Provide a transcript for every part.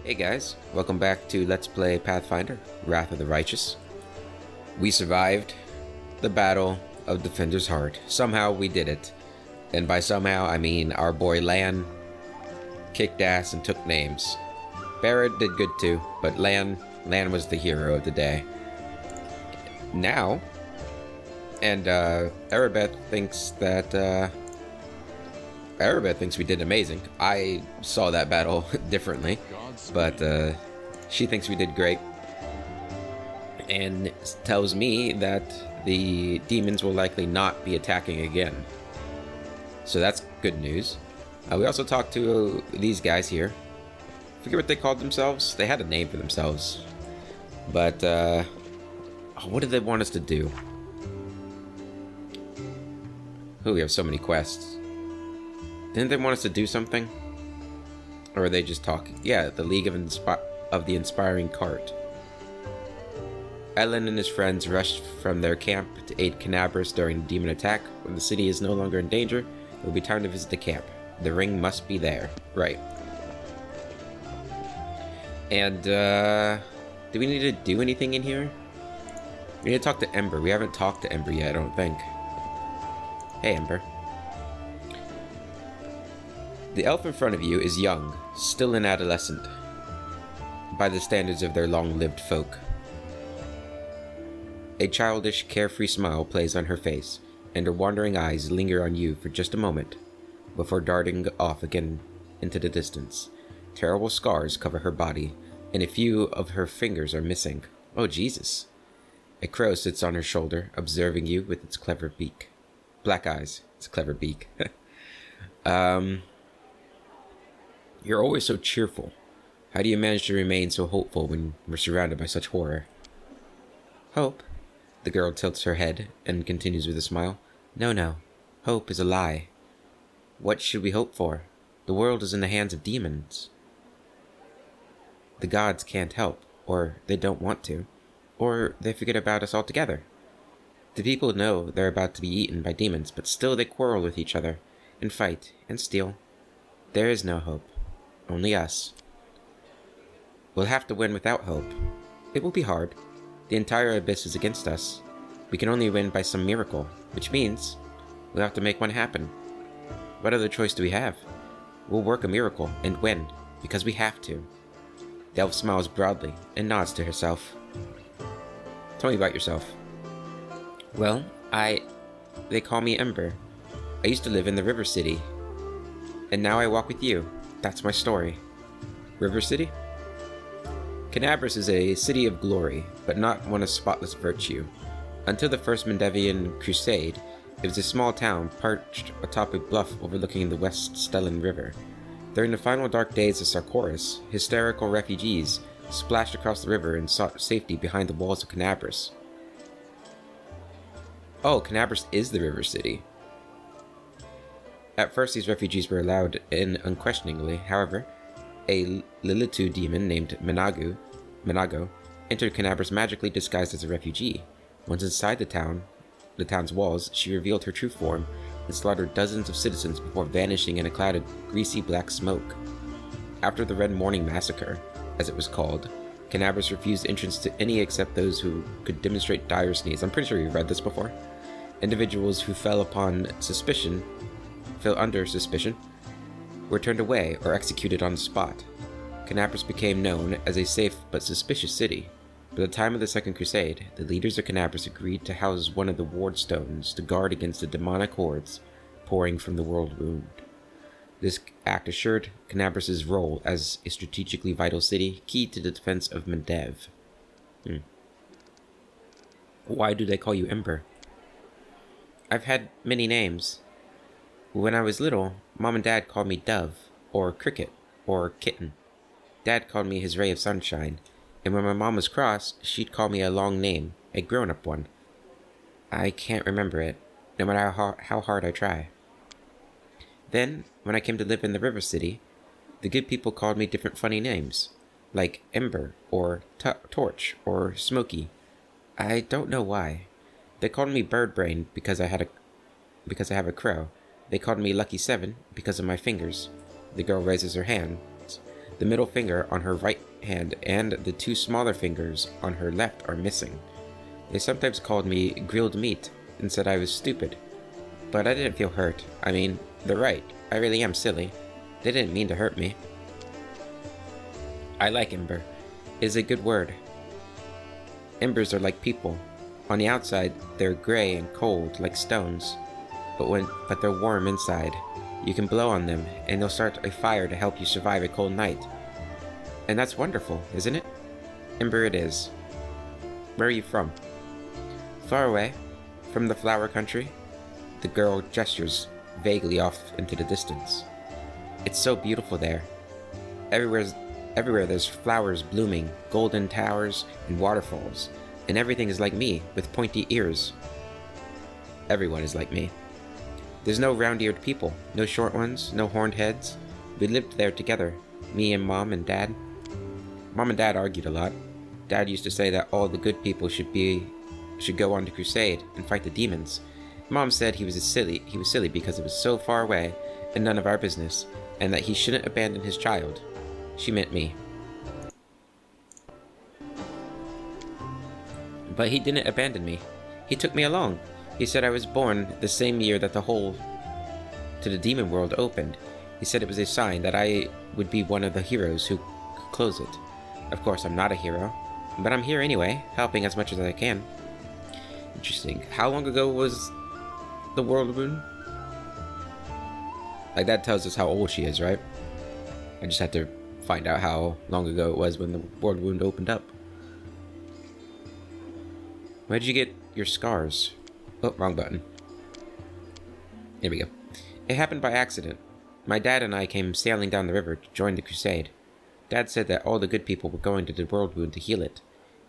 Hey guys, welcome back to Let's Play Pathfinder, Wrath of the Righteous. We survived the Battle of Defender's Heart. Somehow we did it. And by somehow, I mean our boy Lan kicked ass and took names. Barrett did good too, but Lan was the hero of the day. Now, and Arabeth thinks we did amazing. I saw that battle differently, but she thinks we did great, and tells me that the demons will likely not be attacking again. So that's good news. We also talked to these guys here. Forget what they called themselves. They had a name for themselves, but what did they want us to do? Oh, we have so many quests. Didn't they want us to do something? Or are they just talking? Yeah, the League of the Inspiring Cart. Ellen and his friends rushed from their camp to aid Canabras during the demon attack. When the city is no longer in danger, it will be time to visit the camp. The ring must be there. Right. And, do we need to do anything in here? We need to talk to Ember. We haven't talked to Ember yet, I don't think. Hey, Ember. The elf in front of you is young, still an adolescent, by the standards of their long-lived folk. A childish, carefree smile plays on her face, and her wandering eyes linger on you for just a moment, before darting off again into the distance. Terrible scars cover her body, and a few of her fingers are missing. Oh, Jesus. A crow sits on her shoulder, observing you with its clever beak. Black eyes. It's a clever beak. You're always so cheerful. How do you manage to remain so hopeful when we're surrounded by such horror? Hope? The girl tilts her head and continues with a smile. No. Hope is a lie. What should we hope for? The world is in the hands of demons. The gods can't help, or they don't want to, or they forget about us altogether. The people know they're about to be eaten by demons, but still they quarrel with each other, and fight, and steal. There is no hope. Only us. We'll have to win without hope. It will be hard. The entire abyss is against us. We can only win by some miracle, which means we'll have to make one happen. What other choice do we have? We'll work a miracle and win, because we have to. The elf smiles broadly and nods to herself. Tell me about yourself. Well, they call me Ember. I used to live in the River City, and now I walk with you. That's my story. River City? Canabras is a city of glory, but not one of spotless virtue. Until the First Mendevian Crusade, it was a small town perched atop a bluff overlooking the West Stellan River. During the final dark days of Sarkoris, hysterical refugees splashed across the river and sought safety behind the walls of Canabras. Oh, Canabras is the River City. At first, these refugees were allowed in unquestioningly. However, a Lilitu demon named Menago entered Canabras magically disguised as a refugee. Once inside the town's walls, she revealed her true form and slaughtered dozens of citizens before vanishing in a cloud of greasy black smoke. After the Red Morning Massacre, as it was called, Canabras refused entrance to any except those who could demonstrate dire sneeze. I'm pretty sure you've read this before. Individuals who fell under suspicion, were turned away or executed on the spot. Canabras became known as a safe but suspicious city. By the time of the Second Crusade, the leaders of Canabras agreed to house one of the ward stones to guard against the demonic hordes pouring from the world wound. This act assured Canabras' role as a strategically vital city, key to the defense of Mendev. Why do they call you Ember? I've had many names. When I was little, Mom and Dad called me Dove, or Cricket, or Kitten. Dad called me his ray of sunshine, and when my mom was cross, she'd call me a long name, a grown-up one. I can't remember it, no matter how hard I try. Then, when I came to live in the River City, the good people called me different funny names, like Ember, or Torch, or Smoky. I don't know why. They called me Bird Brain because I have a crow. They called me Lucky 7 because of my fingers. The girl raises her hand. The middle finger on her right hand and the two smaller fingers on her left are missing. They sometimes called me grilled meat and said I was stupid. But I didn't feel hurt. I mean, they're right. I really am silly. They didn't mean to hurt me. I like ember. It is a good word. Embers are like people. On the outside, they're gray and cold like stones. But they're warm inside. You can blow on them, and they'll start a fire to help you survive a cold night. And that's wonderful, isn't it? Ember it is. Where are you from? Far away, from the flower country. The girl gestures vaguely off into the distance. It's so beautiful there. Everywhere there's flowers blooming, golden towers, and waterfalls, and everything is like me, with pointy ears. Everyone is like me. There's no round-eared people, no short ones, no horned heads. We lived there together, me and Mom and Dad. Mom and Dad argued a lot. Dad used to say that all the good people should go on the crusade and fight the demons. Mom said he was silly because it was so far away and none of our business, and that he shouldn't abandon his child. She meant me. But he didn't abandon me. He took me along. He said I was born the same year that the hole to the demon world opened. He said it was a sign that I would be one of the heroes who could close it. Of course, I'm not a hero, but I'm here anyway, helping as much as I can. Interesting. How long ago was the world wound? Like, that tells us how old she is, right? I just had to find out how long ago it was when the world wound opened up. Where did you get your scars? Oh, wrong button. Here we go. It happened by accident. My dad and I came sailing down the river to join the crusade. Dad said that all the good people were going to the world wound to heal it.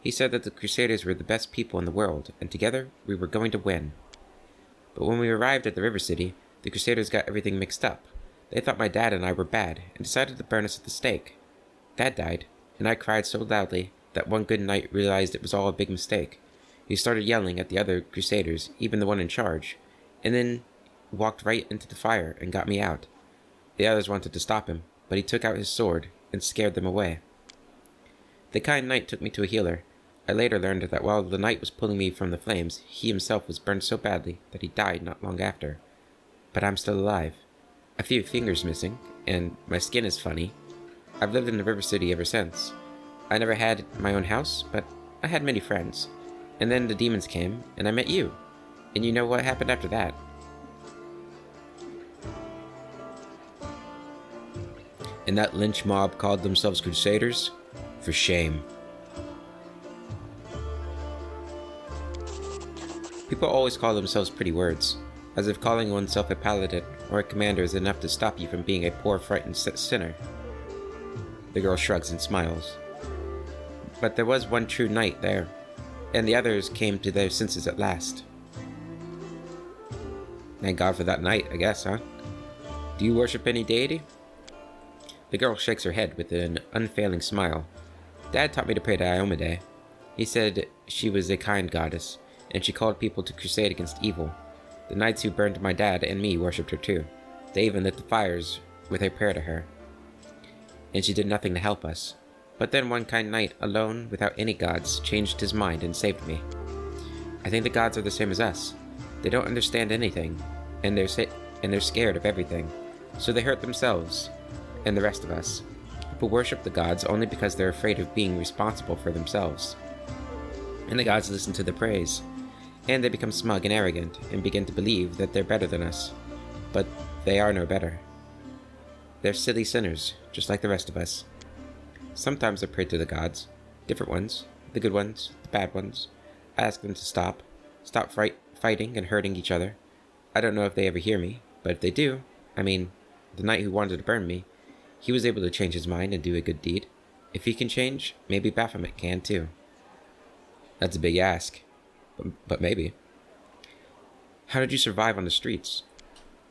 He said that the crusaders were the best people in the world, and together we were going to win. But when we arrived at the river city, the crusaders got everything mixed up. They thought my dad and I were bad, and decided to burn us at the stake. Dad died, and I cried so loudly that one good night realized it was all a big mistake. He started yelling at the other crusaders, even the one in charge, and then walked right into the fire and got me out. The others wanted to stop him, but he took out his sword and scared them away. The kind knight took me to a healer. I later learned that while the knight was pulling me from the flames, he himself was burned so badly that he died not long after. But I'm still alive. A few fingers missing, and my skin is funny. I've lived in the river city ever since. I never had my own house, but I had many friends. And then the demons came, and I met you. And you know what happened after that. And that lynch mob called themselves Crusaders? For shame. People always call themselves pretty words, as if calling oneself a paladin or a commander is enough to stop you from being a poor, frightened sinner. The girl shrugs and smiles. But there was one true knight there, and the others came to their senses at last. Thank God for that knight, I guess, huh? Do you worship any deity? The girl shakes her head with an unfailing smile. Dad taught me to pray to Iomade. He said she was a kind goddess, and she called people to crusade against evil. The knights who burned my dad and me worshipped her too. They even lit the fires with a prayer to her. And she did nothing to help us. But then one kind knight, alone, without any gods, changed his mind and saved me. I think the gods are the same as us. They don't understand anything, and they're scared of everything. So they hurt themselves, and the rest of us. People worship the gods only because they're afraid of being responsible for themselves. And the gods listen to their praise. And they become smug and arrogant, and begin to believe that they're better than us. But they are no better. They're silly sinners, just like the rest of us. Sometimes I pray to the gods. Different ones. The good ones. The bad ones. I ask them to stop. Stop fighting and hurting each other. I don't know if they ever hear me, but if they do, I mean, the knight who wanted to burn me, he was able to change his mind and do a good deed. If he can change, maybe Baphomet can too. That's a big ask. But maybe. How did you survive on the streets?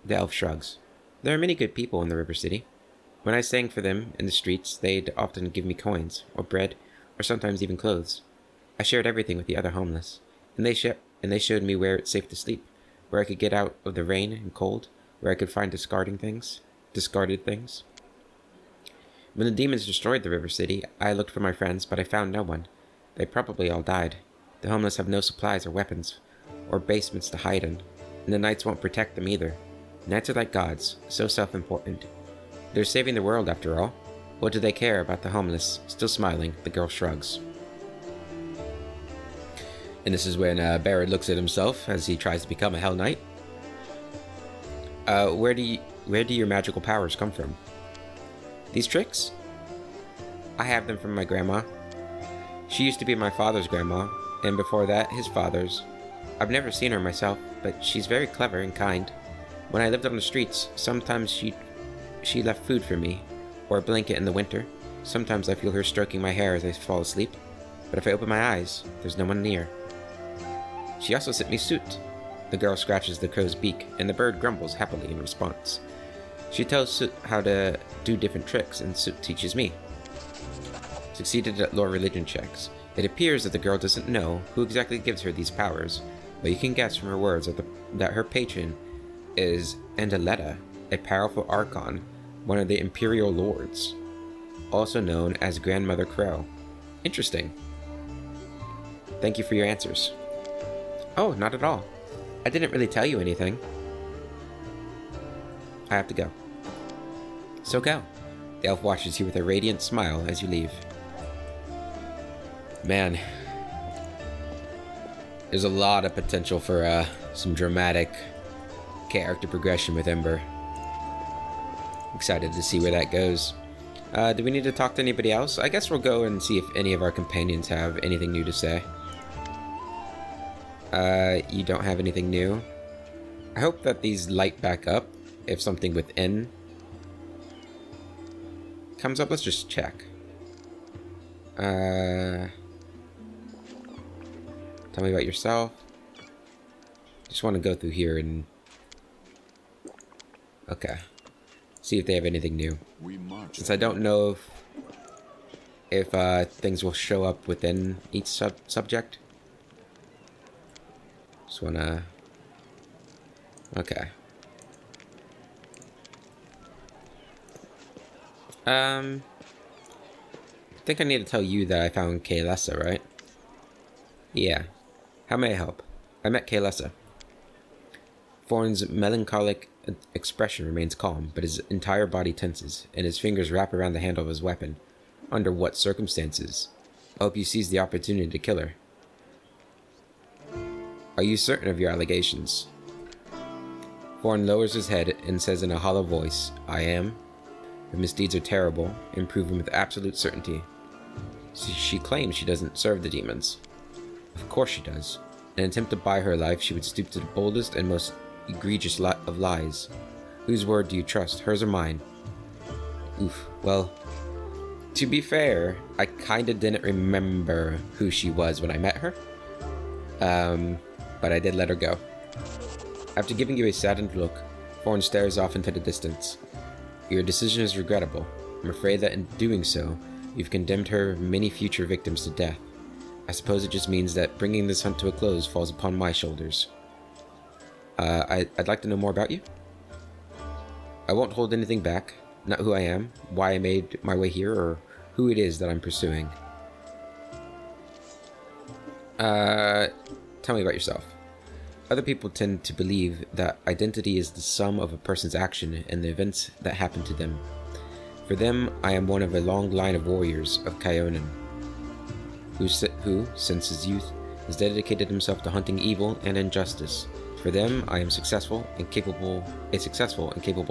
The elf shrugs. There are many good people in the river city. When I sang for them in the streets, they'd often give me coins, or bread, or sometimes even clothes. I shared everything with the other homeless, and they showed me where it's safe to sleep, where I could get out of the rain and cold, where I could find discarded things. When the demons destroyed the river city, I looked for my friends, but I found no one. They probably all died. The homeless have no supplies or weapons, or basements to hide in, and the knights won't protect them either. Knights are like gods, so self-important. They're saving the world after all. What do they care about the homeless? Still smiling, the girl shrugs. And this is when Barrett looks at himself as he tries to become a Hell Knight. Where do your magical powers come from? These tricks? I have them from my grandma. She used to be my father's grandma, and before that, his father's. I've never seen her myself, but she's very clever and kind. When I lived on the streets, sometimes she left food for me, or a blanket in the winter. Sometimes I feel her stroking my hair as I fall asleep, but if I open my eyes, there's no one near. She also sent me Soot. The girl scratches the crow's beak, and the bird grumbles happily in response. She tells Soot how to do different tricks, and Soot teaches me. Succeeded at lore religion checks. It appears that the girl doesn't know who exactly gives her these powers, but you can guess from her words that her patron is Endaletta, a powerful archon, one of the Imperial Lords, also known as Grandmother Crow. Interesting. Thank you for your answers. Oh, not at all. I didn't really tell you anything. I have to go. So go. The elf watches you with a radiant smile as you leave. Man, there's a lot of potential for some dramatic character progression with Ember. Excited to see where that goes. Do we need to talk to anybody else? I guess we'll go and see if any of our companions have anything new to say. You don't have anything new? I hope that these light back up if something within comes up. Let's just check. Tell me about yourself. Just want to go through here and... Okay. See if they have anything new. Since I don't know if things will show up within each subject. Just wanna... Okay. I think I need to tell you that I found Kaelessa, right? Yeah. How may I help? I met Kaelessa. Thorn's melancholic expression remains calm, but his entire body tenses, and his fingers wrap around the handle of his weapon. Under what circumstances? I hope you seize the opportunity to kill her. Are you certain of your allegations? Thorn lowers his head and says in a hollow voice, I am. Her misdeeds are terrible and proven with absolute certainty. She claims she doesn't serve the demons. Of course she does. In an attempt to buy her life, she would stoop to the boldest and most egregious of lies. Whose word do you trust, hers or mine? Oof. Well, to be fair, I kinda didn't remember who she was when I met her. But I did let her go. After giving you a saddened look, Thorn stares off into the distance. Your decision is regrettable. I'm afraid that in doing so, you've condemned her many future victims to death. I suppose it just means that bringing this hunt to a close falls upon my shoulders. I'd like to know more about you. I won't hold anything back. Not who I am, why I made my way here, or who it is that I'm pursuing. Tell me about yourself. Other people tend to believe that identity is the sum of a person's action and the events that happen to them. For them, I am one of a long line of warriors of Kyonin, who, since his youth, has dedicated himself to hunting evil and injustice. For them, I am a successful and capable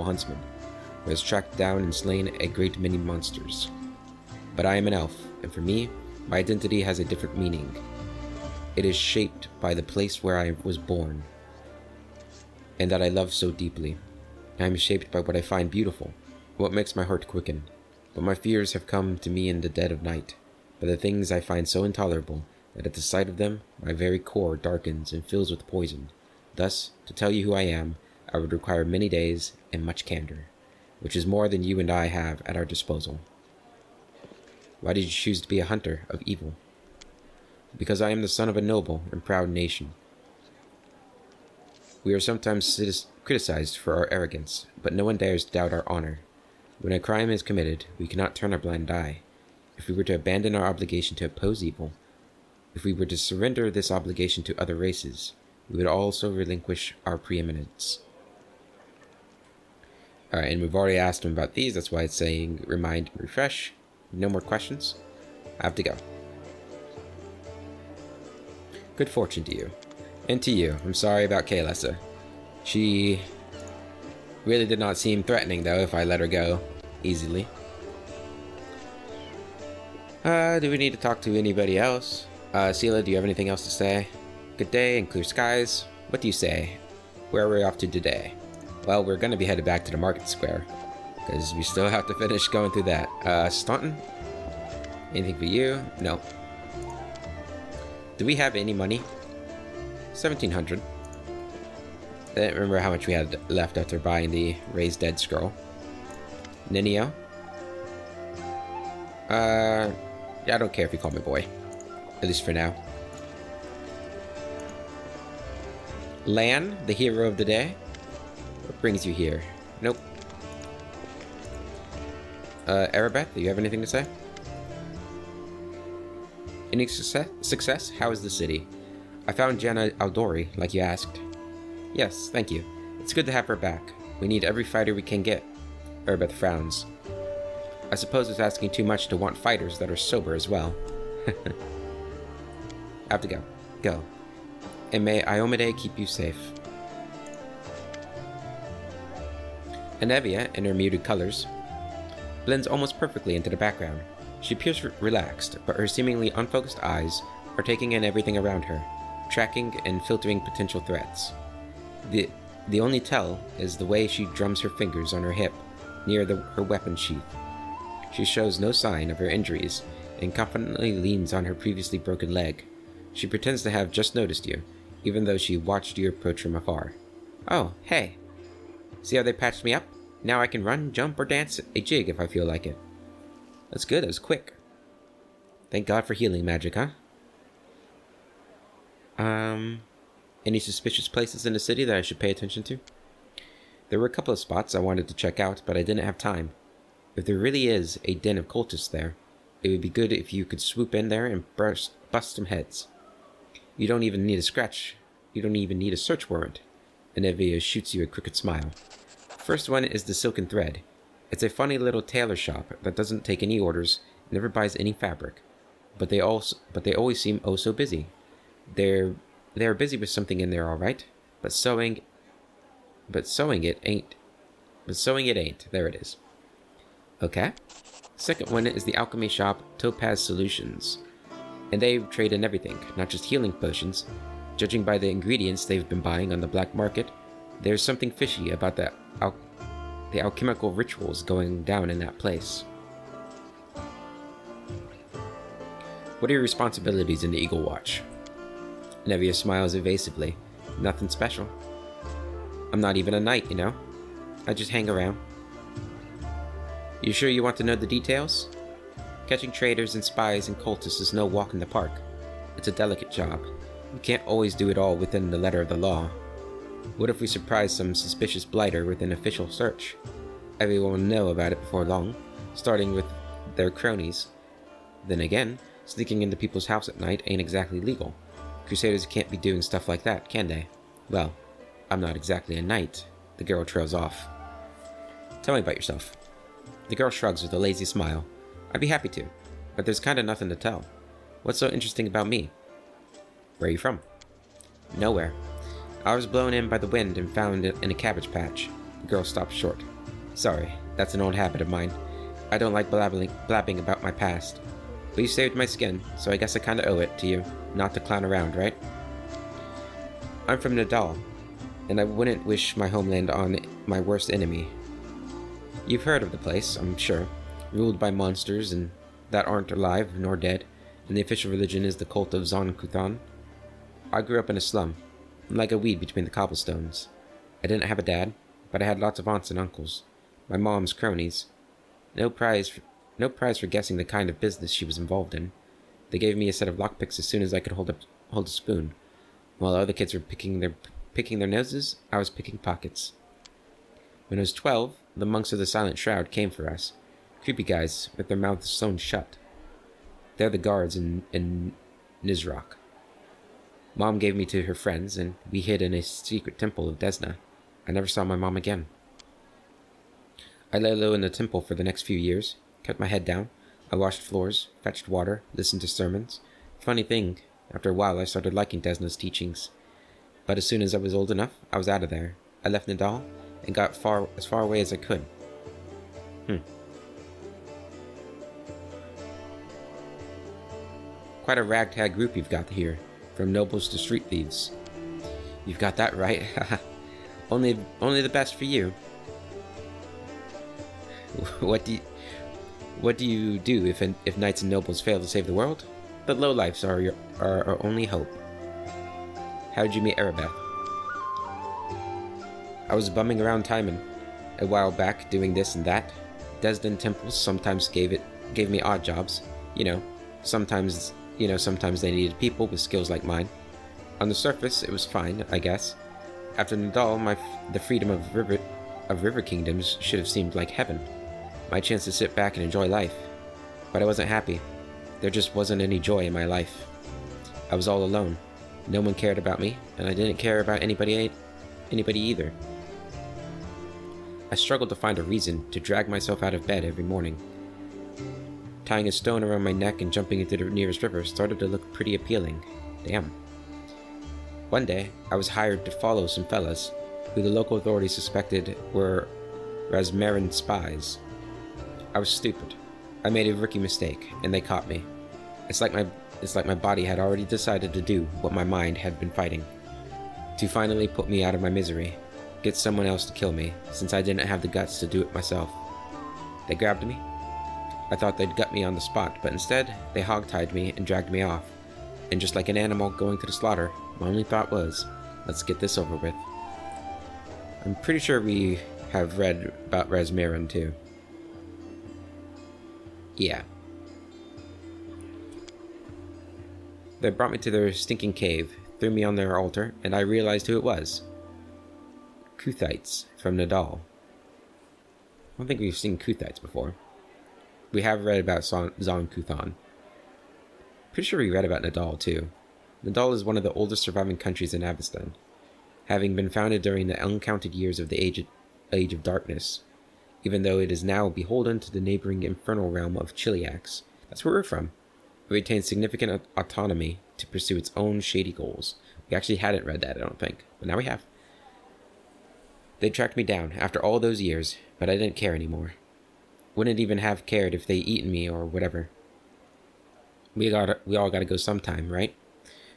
huntsman, who has tracked down and slain a great many monsters. But I am an elf, and for me, my identity has a different meaning. It is shaped by the place where I was born, and that I love so deeply. I am shaped by what I find beautiful, what makes my heart quicken. But my fears have come to me in the dead of night, by the things I find so intolerable that at the sight of them my very core darkens and fills with poison. Thus, to tell you who I am, I would require many days and much candor, which is more than you and I have at our disposal. Why did you choose to be a hunter of evil? Because I am the son of a noble and proud nation. We are sometimes criticized for our arrogance, but no one dares doubt our honor. When a crime is committed, we cannot turn a blind eye. If we were to abandon our obligation to oppose evil, if we were to surrender this obligation to other races, we would also relinquish our preeminence. Alright, and we've already asked him about these, that's why it's saying remind, refresh. No more questions. I have to go. Good fortune to you. And to you. I'm sorry about Kaylessa. She really did not seem threatening, though, if I let her go easily. Do we need to talk to anybody else? Sela, do you have anything else to say? Good day and clear skies. What do you say? Where are we off to today? Well, we're gonna be headed back to the market square, because we still have to finish going through that. Staunton? Anything for you? No. Do we have any money? 1,700. I didn't remember how much we had left after buying the Raised Dead scroll. Ninio? Yeah, I don't care if you call me boy. At least for now. Lan, the hero of the day? What brings you here? Nope. Arabeth, do you have anything to say? Any success? How is the city? I found Janna Aldori, like you asked. Yes, thank you. It's good to have her back. We need every fighter we can get. Arabeth frowns. I suppose it's asking too much to want fighters that are sober as well. I have to go. Go. And may Iomade keep you safe. Anevia, in her muted colors, blends almost perfectly into the background. She appears relaxed, but her seemingly unfocused eyes are taking in everything around her, tracking and filtering potential threats. The only tell is the way she drums her fingers on her hip, near her weapon sheath. She shows no sign of her injuries, and confidently leans on her previously broken leg. She pretends to have just noticed you, even though she watched you approach from afar. Oh, hey! See how they patched me up? Now I can run, jump, or dance a jig if I feel like it. That's good, that was quick. Thank God for healing magic, huh? Any suspicious places in the city that I should pay attention to? There were a couple of spots I wanted to check out, but I didn't have time. If there really is a den of cultists there, it would be good if you could swoop in there and bust some heads. You don't even need a search warrant. Anevia shoots you a crooked smile. First one is the Silken Thread. It's a funny little tailor shop that doesn't take any orders, never buys any fabric. But they always seem oh so busy. They're busy with something in there, all right. But sewing it ain't. There it is. Okay. Second one is the alchemy shop Topaz Solutions. And they trade in everything, not just healing potions. Judging by the ingredients they've been buying on the black market, there's something fishy about the alchemical rituals going down in that place. What are your responsibilities in the Eagle Watch? Nevia smiles evasively. Nothing special. I'm not even a knight, you know? I just hang around. You sure you want to know the details? Catching traitors and spies and cultists is no walk in the park. It's a delicate job. You can't always do it all within the letter of the law. What if we surprise some suspicious blighter with an official search? Everyone will know about it before long, starting with their cronies. Then again, sneaking into people's house at night ain't exactly legal. Crusaders can't be doing stuff like that, can they? Well, I'm not exactly a knight. The girl trails off. Tell me about yourself. The girl shrugs with a lazy smile. I'd be happy to, but there's kinda nothing to tell. What's so interesting about me? Where are you from? Nowhere. I was blown in by the wind and found it in a cabbage patch. The girl stopped short. Sorry, that's an old habit of mine. I don't like blabbing about my past. But you saved my skin, so I guess I kinda owe it to you, not to clown around, right? I'm from Nadal, and I wouldn't wish my homeland on my worst enemy. You've heard of the place, I'm sure, ruled by monsters and that aren't alive nor dead, and the official religion is the cult of Zon Kuthan. I grew up in a slum, like a weed between the cobblestones. I didn't have a dad, but I had lots of aunts and uncles. My mom's cronies. No prize for guessing the kind of business she was involved in. They gave me a set of lockpicks as soon as I could hold a spoon. While other kids were picking their noses, I was picking pockets. When I was 12, the monks of the Silent Shroud came for us. Creepy guys with their mouths sewn shut. They're the guards in Nizrak. Mom gave me to her friends, and we hid in a secret temple of Desna. I never saw my mom again. I lay low in the temple for the next few years, kept my head down. I washed floors, fetched water, listened to sermons. Funny thing, after a while I started liking Desna's teachings. But as soon as I was old enough, I was out of there. I left Nidal and got as far away as I could. Quite a ragtag group you've got here, from nobles to street thieves. You've got that right. only the best for you. What do you do if knights and nobles fail to save the world? The lowlifes are our only hope. How did you meet Arabeth? I was bumming around Timon a while back, doing this and that. Desden temples sometimes gave me odd jobs. Sometimes they needed people with skills like mine. On the surface, it was fine, I guess. After Nidal, the freedom of river kingdoms should have seemed like heaven. My chance to sit back and enjoy life. But I wasn't happy. There just wasn't any joy in my life. I was all alone. No one cared about me, and I didn't care about anybody either. I struggled to find a reason to drag myself out of bed every morning. Tying a stone around my neck and jumping into the nearest river started to look pretty appealing. Damn. One day, I was hired to follow some fellas who the local authorities suspected were Razmarin spies. I was stupid. I made a rookie mistake, and they caught me. It's like my body had already decided to do what my mind had been fighting. To finally put me out of my misery. Get someone else to kill me, since I didn't have the guts to do it myself. They grabbed me. I thought they'd gut me on the spot, but instead, they hogtied me and dragged me off. And just like an animal going to the slaughter, my only thought was, let's get this over with. I'm pretty sure we have read about Razmarin too. Yeah. They brought me to their stinking cave, threw me on their altar, and I realized who it was. Kuthites from Nidal. I don't think we've seen Kuthites before. We have read about Zon Kuthan. Pretty sure we read about Nidal too. Nidal is one of the oldest surviving countries in Avestan, having been founded during the uncounted years of the Age of Darkness, even though it is now beholden to the neighboring infernal realm of Chiliax. That's where we're from. It retains significant autonomy to pursue its own shady goals. We actually hadn't read that, I don't think, but now we have. They tracked me down after all those years, but I didn't care anymore. Wouldn't even have cared if they'd eaten me or whatever. We all gotta go sometime, right?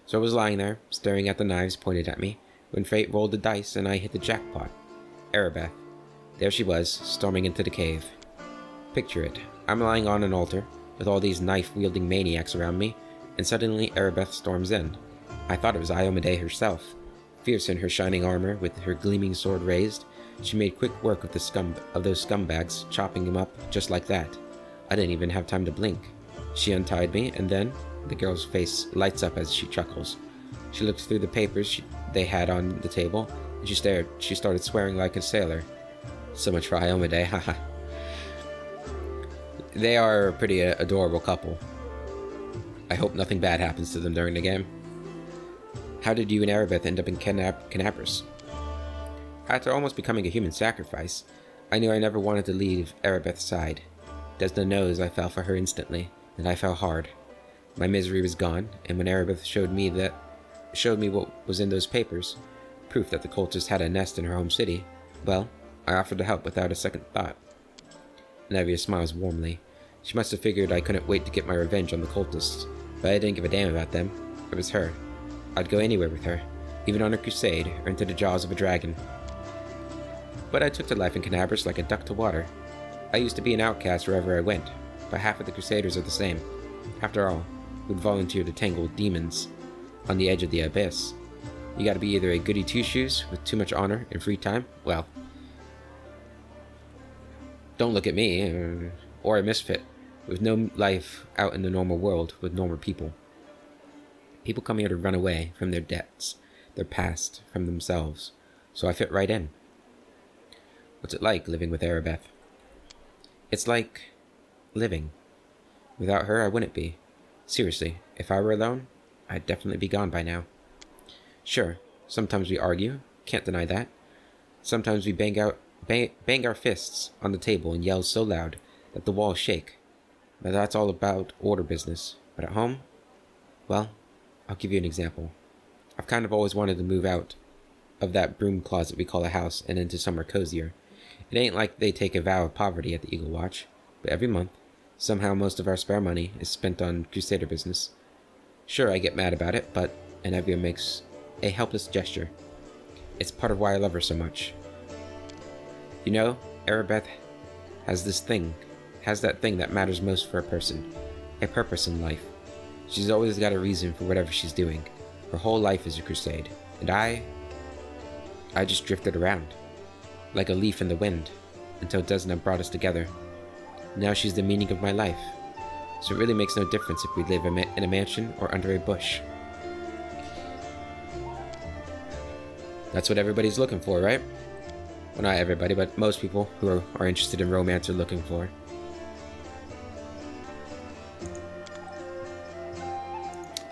So I was lying there, staring at the knives pointed at me, when fate rolled the dice and I hit the jackpot. Arabeth. There she was, storming into the cave. Picture it. I'm lying on an altar, with all these knife-wielding maniacs around me, and suddenly Arabeth storms in. I thought it was Iomade herself. Fierce in her shining armor, with her gleaming sword raised, she made quick work of those scumbags, chopping them up just like that. I didn't even have time to blink. She untied me, and then the girl's face lights up as she chuckles. She looked through the papers they had on the table, and she stared. She started swearing like a sailor. So much for Iomade, haha. They are a pretty adorable couple. I hope nothing bad happens to them during the game. How did you and Arabeth end up in Canabras? After almost becoming a human sacrifice, I knew I never wanted to leave Arabeth's side. Desna knows I fell for her instantly, and I fell hard. My misery was gone, and when Arabeth showed me what was in those papers, proof that the cultist had a nest in her home city, well, I offered to help without a second thought. Nevia smiles warmly. She must have figured I couldn't wait to get my revenge on the cultists, but I didn't give a damn about them. It was her. I'd go anywhere with her, even on a crusade or into the jaws of a dragon. But I took to life in Canabras like a duck to water. I used to be an outcast wherever I went, but half of the crusaders are the same. After all, who'd volunteer to tangle with demons on the edge of the abyss? You gotta be either a goody two-shoes with too much honor and free time, well, don't look at me, or a misfit, with no life out in the normal world with normal people. People come here to run away from their debts, their past, from themselves, so I fit right in. What's it like living with Arabeth? It's like living. Without her, I wouldn't be. Seriously, if I were alone, I'd definitely be gone by now. Sure, sometimes we argue, can't deny that. Sometimes we bang our fists on the table and yell so loud that the walls shake. But that's all about order business. But at home, well, I'll give you an example. I've kind of always wanted to move out of that broom closet we call a house and into somewhere cozier. It ain't like they take a vow of poverty at the Eagle Watch, but every month, somehow most of our spare money is spent on Crusader business. Sure, I get mad about it, but Anevia makes a helpless gesture. It's part of why I love her so much. You know, Arabeth has that thing that matters most for a person, a purpose in life. She's always got a reason for whatever she's doing. Her whole life is a crusade, and I just drifted around, like a leaf in the wind, until Desna brought us together. Now she's the meaning of my life, so it really makes no difference if we live in a mansion or under a bush. That's what everybody's looking for, right? Well, not everybody, but most people who are interested in romance are looking for.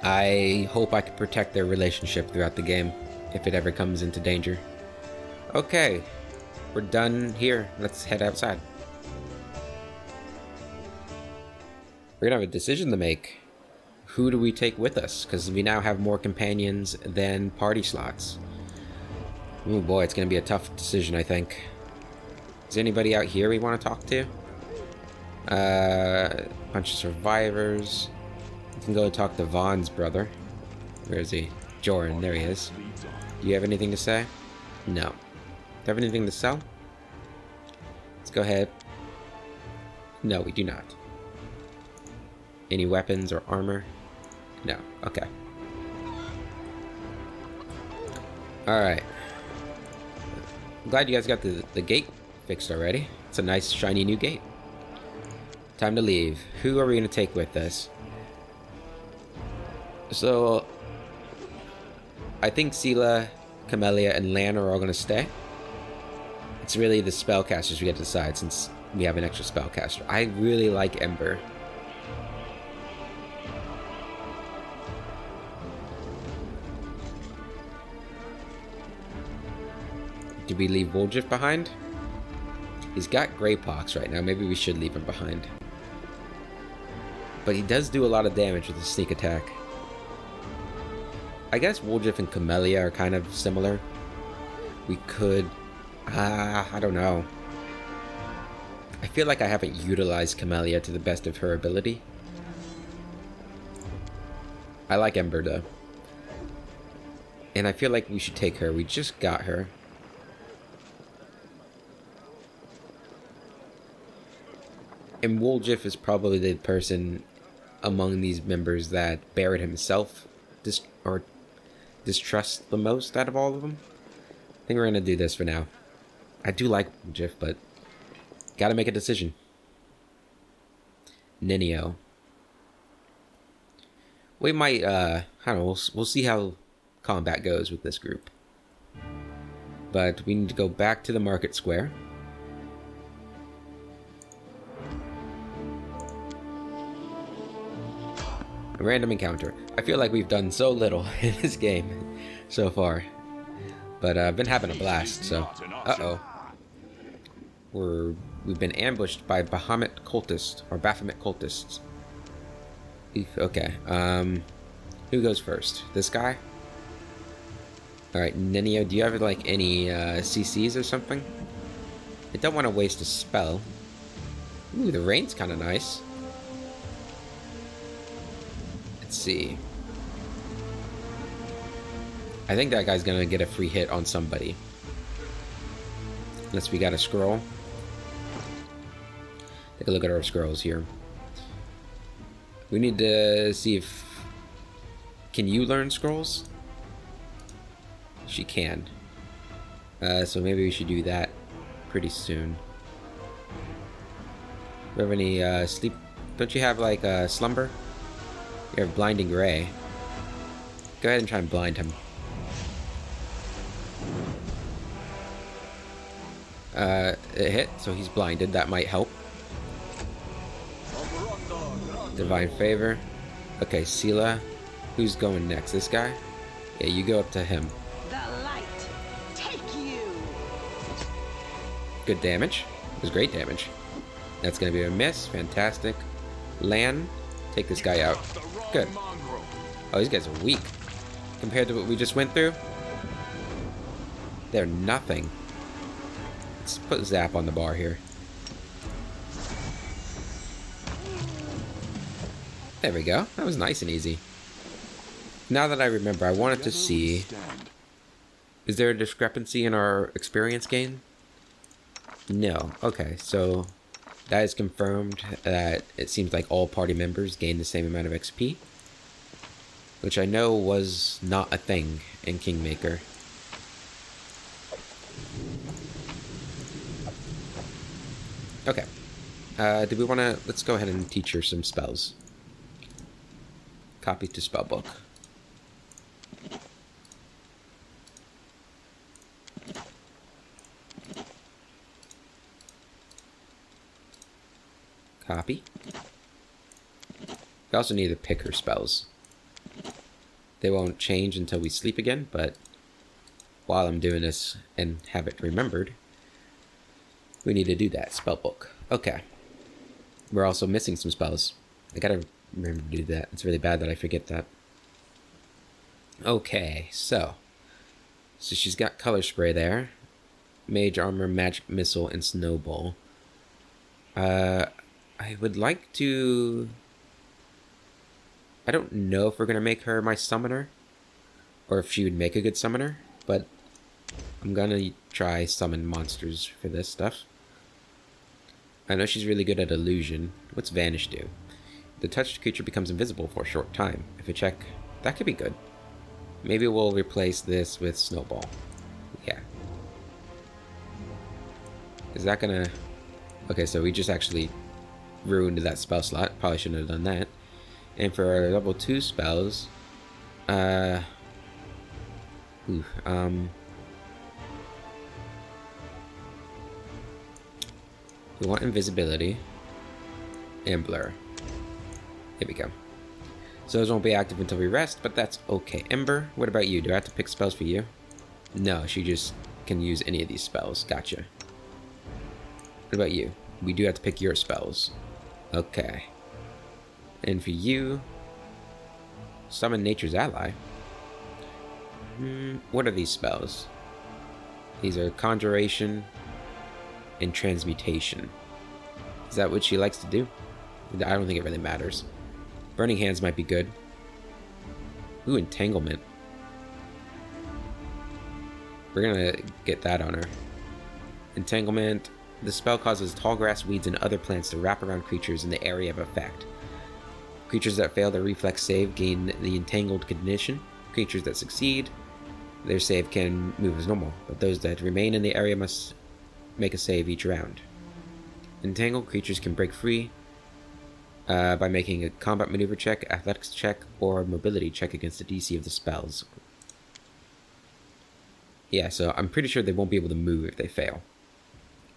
I hope I can protect their relationship throughout the game, if it ever comes into danger. Okay, we're done here. Let's head outside. We're gonna have a decision to make. Who do we take with us? Because we now have more companions than party slots. Oh boy, it's gonna be a tough decision, I think. Is there anybody out here we want to talk to? Bunch of survivors. We can go talk to Vaughn's brother. Where is he? Joran, there he is. Do you have anything to say? No. Do you have anything to sell? Let's go ahead. No, we do not. Any weapons or armor? No. Okay. Alright. I'm glad you guys got the gate fixed already. It's a nice, shiny new gate. Time to leave. Who are we going to take with us? So, I think Sela, Camellia, and Lan are all going to stay. It's really the spellcasters we get to decide since we have an extra spellcaster. I really like Ember. Did we leave Woljif behind? He's got Greypox right now. Maybe we should leave him behind. But he does do a lot of damage with his sneak attack. I guess Woljif and Camellia are kind of similar. We could... I don't know. I feel like I haven't utilized Camellia to the best of her ability. I like Ember though. And I feel like we should take her. We just got her. And Woljif is probably the person among these members that Barrett himself distrusts the most out of all of them. I think we're going to do this for now. I do like Woljif, but gotta make a decision. Ninio. We might, I don't know, we'll see how combat goes with this group. But we need to go back to the market square. A random encounter. I feel like we've done so little in this game so far. But I've been having a blast, so... Uh-oh. We've been ambushed by Baphomet cultists. Okay, who goes first? This guy? Alright, Ninio, do you have, like, any, CCs or something? I don't want to waste a spell. Ooh, the rain's kind of nice. Let's see. I think that guy's gonna get a free hit on somebody. Unless we got a scroll. Take a look at our scrolls here. We need to see if... Can you learn scrolls? She can. So maybe we should do that pretty soon. Do you have any sleep? Don't you have like slumber? You have blinding ray. Go ahead and try and blind him. It hit, so he's blinded. That might help. Divine Favor. Okay, Sela. Who's going next? This guy? Yeah, you go up to him. The light, take you. Good damage. It was great damage. That's going to be a miss. Fantastic. Lan, take this guy out. Good. Oh, these guys are weak. Compared to what we just went through, they're nothing. Let's put Zap on the bar here. There we go. That was nice and easy. Now that I remember, I wanted to see... Is there a discrepancy in our experience gain? No. Okay, so that is confirmed that it seems like all party members gain the same amount of XP. Which I know was not a thing in Kingmaker. Okay. Do we want to... Let's go ahead and teach her some spells. Copy to spellbook. Copy. We also need to pick her spells. They won't change until we sleep again, but while I'm doing this and have it remembered, we need to do that. Spellbook. Okay. We're also missing some spells. I gotta remember to do that. It's really bad that I forget that. Okay, so she's got Color Spray there. Mage Armor, Magic Missile, and Snowball. I would like to... I don't know if we're going to make her my summoner, or if she would make a good summoner, but I'm going to try summon monsters for this stuff. I know she's really good at illusion. What's Vanish do? The touched creature becomes invisible for a short time. If you check, that could be good. Maybe we'll replace this with Snowball. Yeah. Is that going to... Okay, so we just actually ruined that spell slot. Probably shouldn't have done that. And for our level 2 spells, we want invisibility and blur. Here we go. So those won't be active until we rest, but that's okay. Ember, what about you? Do I have to pick spells for you? No, she just can use any of these spells. Gotcha. What about you? We do have to pick your spells. Okay. And for you, summon Nature's Ally. What are these spells? These are Conjuration and Transmutation. Is that what she likes to do? I don't think it really matters. Burning Hands might be good. Ooh, Entanglement. We're gonna get that on her. Entanglement. The spell causes tall grass, weeds, and other plants to wrap around creatures in the area of effect. Creatures that fail their reflex save gain the entangled condition. Creatures that succeed, their save can move as normal, but those that remain in the area must make a save each round. Entangled creatures can break free by making a combat maneuver check, athletics check, or mobility check against the DC of the spells. Yeah, so I'm pretty sure they won't be able to move if they fail.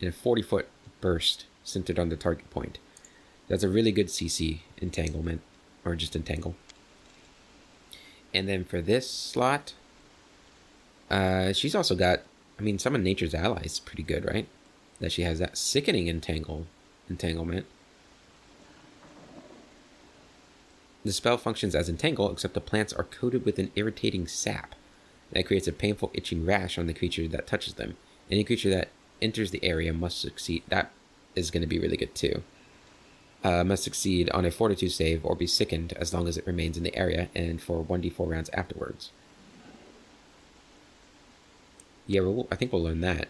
In a 40-foot burst centered on the target point. That's a really good CC entanglement, or just entangle. And then for this slot, she's also got, I mean, Summon Nature's Ally is pretty good, right? That she has that Sickening entanglement. The spell functions as entangle, except the plants are coated with an irritating sap that creates a painful itching rash on the creature that touches them. Any creature that enters the area must succeed. That is going to be really good too. Must succeed on a Fortitude save or be sickened as long as it remains in the area and for 1d4 rounds afterwards. Yeah, I think we'll learn that.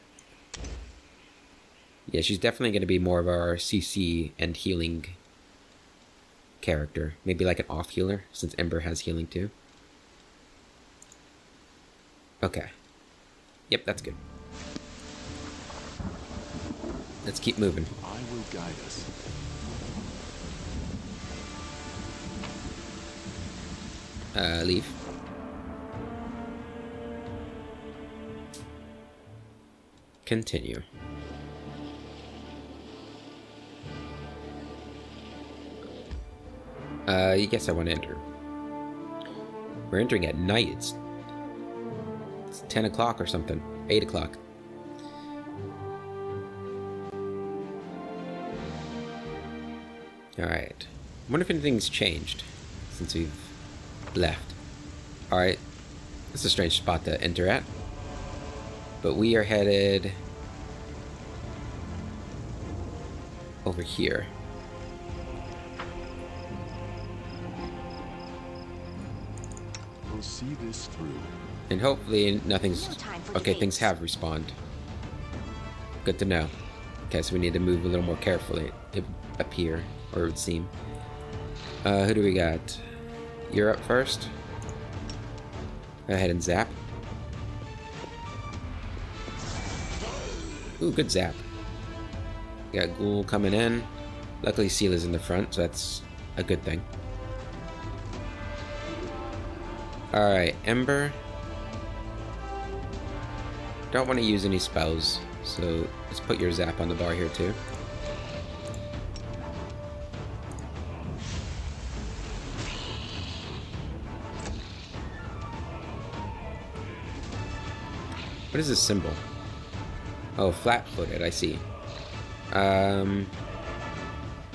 Yeah, she's definitely going to be more of our CC and healing character. Maybe like an off healer, since Ember has healing too. Okay. Yep, that's good. Let's keep moving. I will guide us. Leave. Continue. You guess I want to enter. We're entering at night. It's 10 o'clock or something. 8 o'clock. Alright. I wonder if anything's changed since we've left. Alright. It's a strange spot to enter at. But we are headed over here. We'll see this through. And hopefully nothing's... Okay, things have respawned. Good to know. Okay, so we need to move a little more carefully. It would appear, or it would seem. Who do we got? You're up first. Go ahead and zap. Ooh, good zap. Got Ghoul coming in. Luckily, Seela's in the front, so that's a good thing. Alright, Ember. Don't want to use any spells, so let's put your zap on the bar here too. What is this symbol? Oh, flat-footed, I see.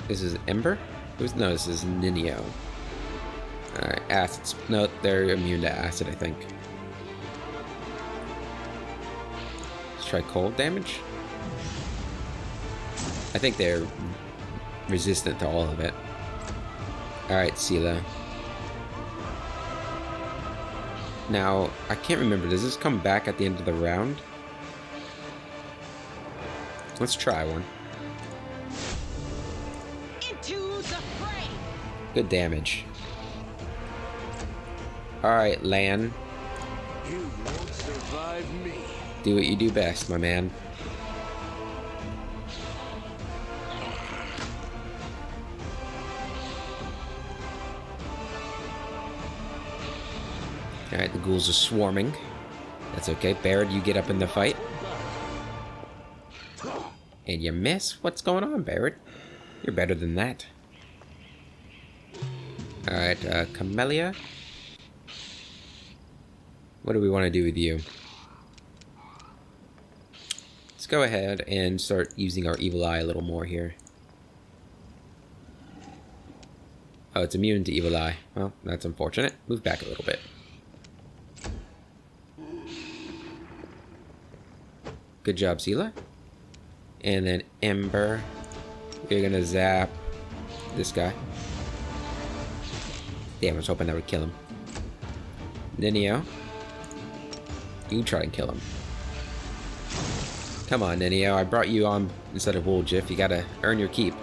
This is Ember? No, this is Ninio. Alright, acids. No, they're immune to acid, I think. Let's try cold damage. I think they're resistant to all of it. Alright, Seela. Now, I can't remember. Does this come back at the end of the round? Let's try one. Into the fray. Good damage. Alright, Lan. You won't survive me. Do what you do best, my man. Alright, the ghouls are swarming. That's okay. Barrett, you get up in the fight. And you miss? What's going on, Barrett? You're better than that. Alright, Camellia. What do we want to do with you? Let's go ahead and start using our evil eye a little more here. Oh, it's immune to evil eye. Well, that's unfortunate. Move back a little bit. Good job, Seela. And then Ember. You're gonna zap this guy. Damn, I was hoping that would kill him. Ninio. You try and kill him. Come on, Ninio. I brought you on instead of Wooljiff. You gotta earn your keep.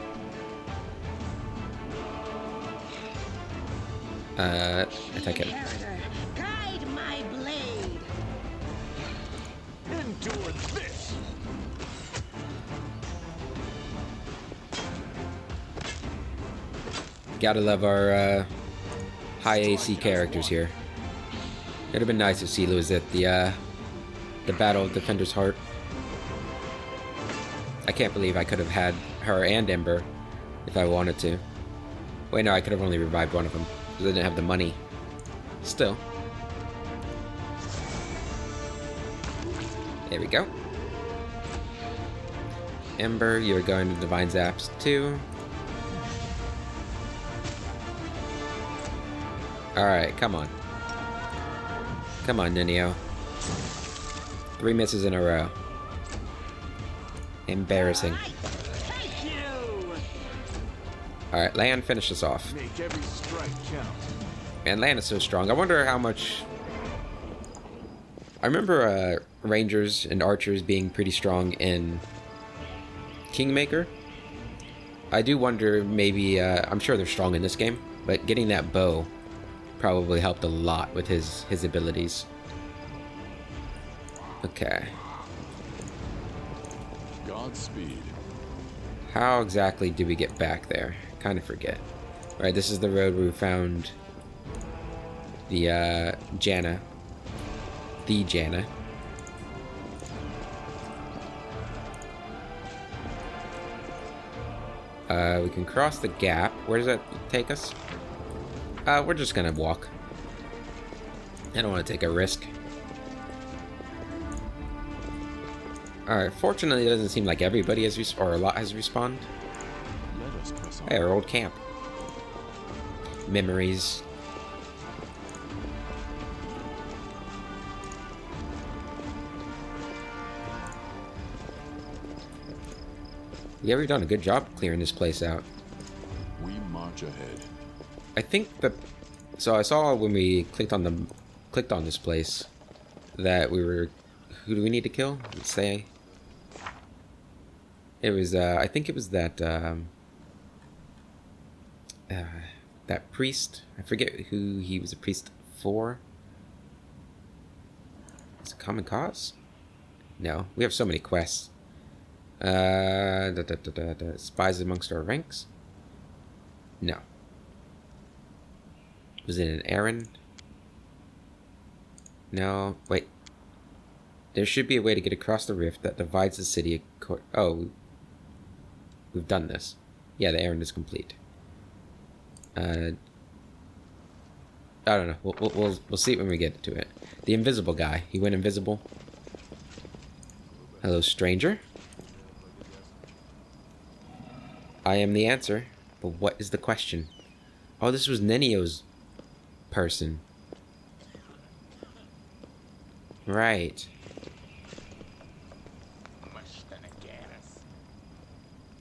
Attack him. Inheritor, guide my blade. Endure this. Gotta love our high AC characters here. It'd have been nice if Seela was at the Battle of Defender's Heart. I can't believe I could have had her and Ember if I wanted to. Wait, no, I could have only revived one of them because I didn't have the money. Still. There we go. Ember, you're going to Divine Zaps too. Alright, come on. Come on, Ninio. 3 misses in a row. Embarrassing. Thank you. Alright, Lan, finish us off. Make every strike count. Man, Lan is so strong. I wonder how much... I remember Rangers and Archers being pretty strong in Kingmaker. I do wonder, maybe... I'm sure they're strong in this game, but getting that bow probably helped a lot with his abilities. Okay. Godspeed. How exactly do we get back there? Kind of forget. Alright, this is the road where we found the Janna. The Janna. We can cross the gap. Where does that take us? We're just gonna walk. I don't want to take a risk. Alright, fortunately it doesn't seem like everybody has or a lot has respawned. Let us press on. Hey, our old camp. Memories. We ever done a good job clearing this place out. We march ahead. I think that. So I saw when we clicked on this place that we were. Who do we need to kill? Let's say. It was. I think it was that. That priest. I forget who he was a priest for. Is it Common Cause? No, we have so many quests. Spies amongst our ranks? No. Was it an errand? No, wait. There should be a way to get across the rift that divides the city. Oh, we've done this. Yeah, the errand is complete. I don't know. We'll see it when we get to it. The invisible guy. He went invisible. Hello, stranger. I am the answer, but what is the question? Oh, this was Nenio's person. Right.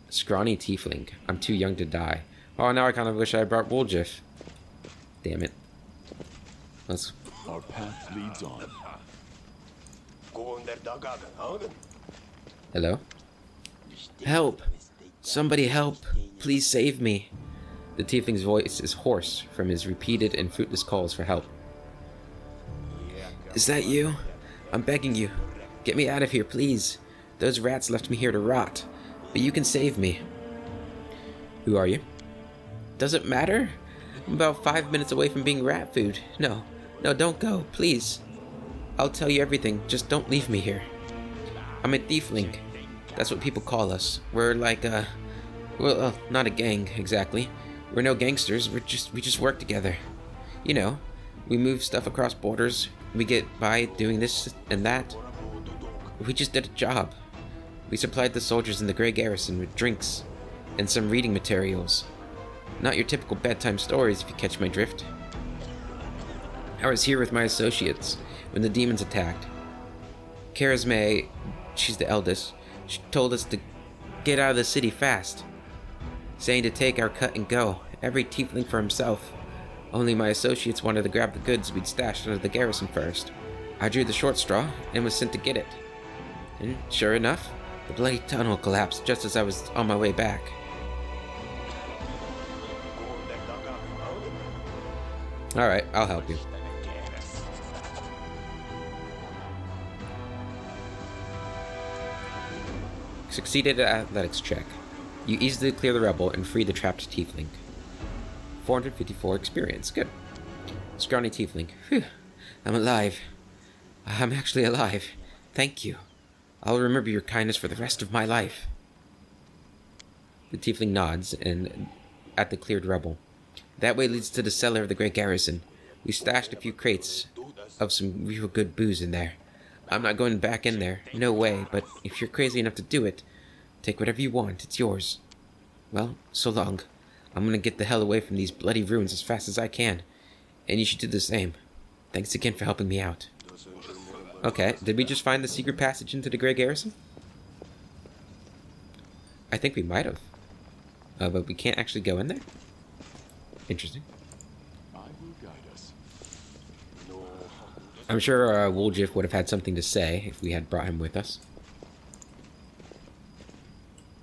Scrawny tiefling. I'm too young to die. Oh, now I kind of wish I brought Woljif. Damn it. Let's... Our path leads on. Hello? Help! Somebody help! Please save me! The tiefling's voice is hoarse from his repeated and fruitless calls for help. Is that you? I'm begging you. Get me out of here, please. Those rats left me here to rot. But you can save me. Who are you? Doesn't matter. I'm about 5 minutes away from being rat food. No, don't go, please. I'll tell you everything, just don't leave me here. I'm a tiefling. That's what people call us. We're like well, not a gang, exactly. We're no gangsters, we just work together. You know, we move stuff across borders, we get by doing this and that. We just did a job. We supplied the soldiers in the Grey Garrison with drinks and some reading materials. Not your typical bedtime stories, if you catch my drift. I was here with my associates when the demons attacked. Charisme, she's the eldest, she told us to get out of the city fast, saying to take our cut and go, every tiefling for himself. Only my associates wanted to grab the goods we'd stashed under the garrison first. I drew the short straw and was sent to get it. And sure enough, the bloody tunnel collapsed just as I was on my way back. Alright, I'll help you. Succeeded at athletics check. You easily clear the rebel and free the trapped tiefling. 454 experience. Good. Scrawny tiefling. Phew. I'm alive. I'm actually alive. Thank you. I'll remember your kindness for the rest of my life. The tiefling nods and at the cleared rebel. That way leads to the cellar of the Great Garrison. We stashed a few crates of some real good booze in there. I'm not going back in there. No way, but if you're crazy enough to do it, take whatever you want. It's yours. Well, so long. I'm gonna get the hell away from these bloody ruins as fast as I can. And you should do the same. Thanks again for helping me out. Okay, did we just find the secret passage into the Grey Garrison? I think we might have. But we can't actually go in there? Interesting. I will guide us. I'm sure Woljif would have had something to say if we had brought him with us.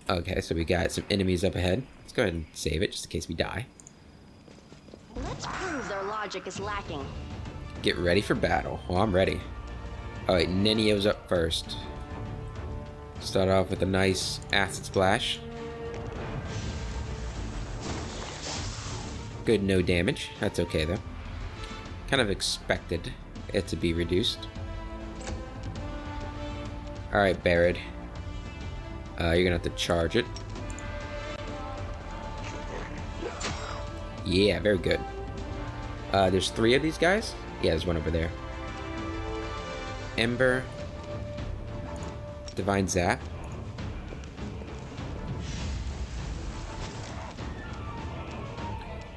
Okay, so we got some enemies up ahead. Let's go ahead and save it just in case we die. Let's prove their logic is lacking. Get ready for battle. Well, I'm ready. Alright, Nenio's up first. Start off with a nice acid splash. Good, no damage. That's okay, though. Kind of expected it to be reduced. Alright, Barrett. You're gonna have to charge it. There's 3 of these guys? Yeah, there's one over there. Ember. Divine Zap.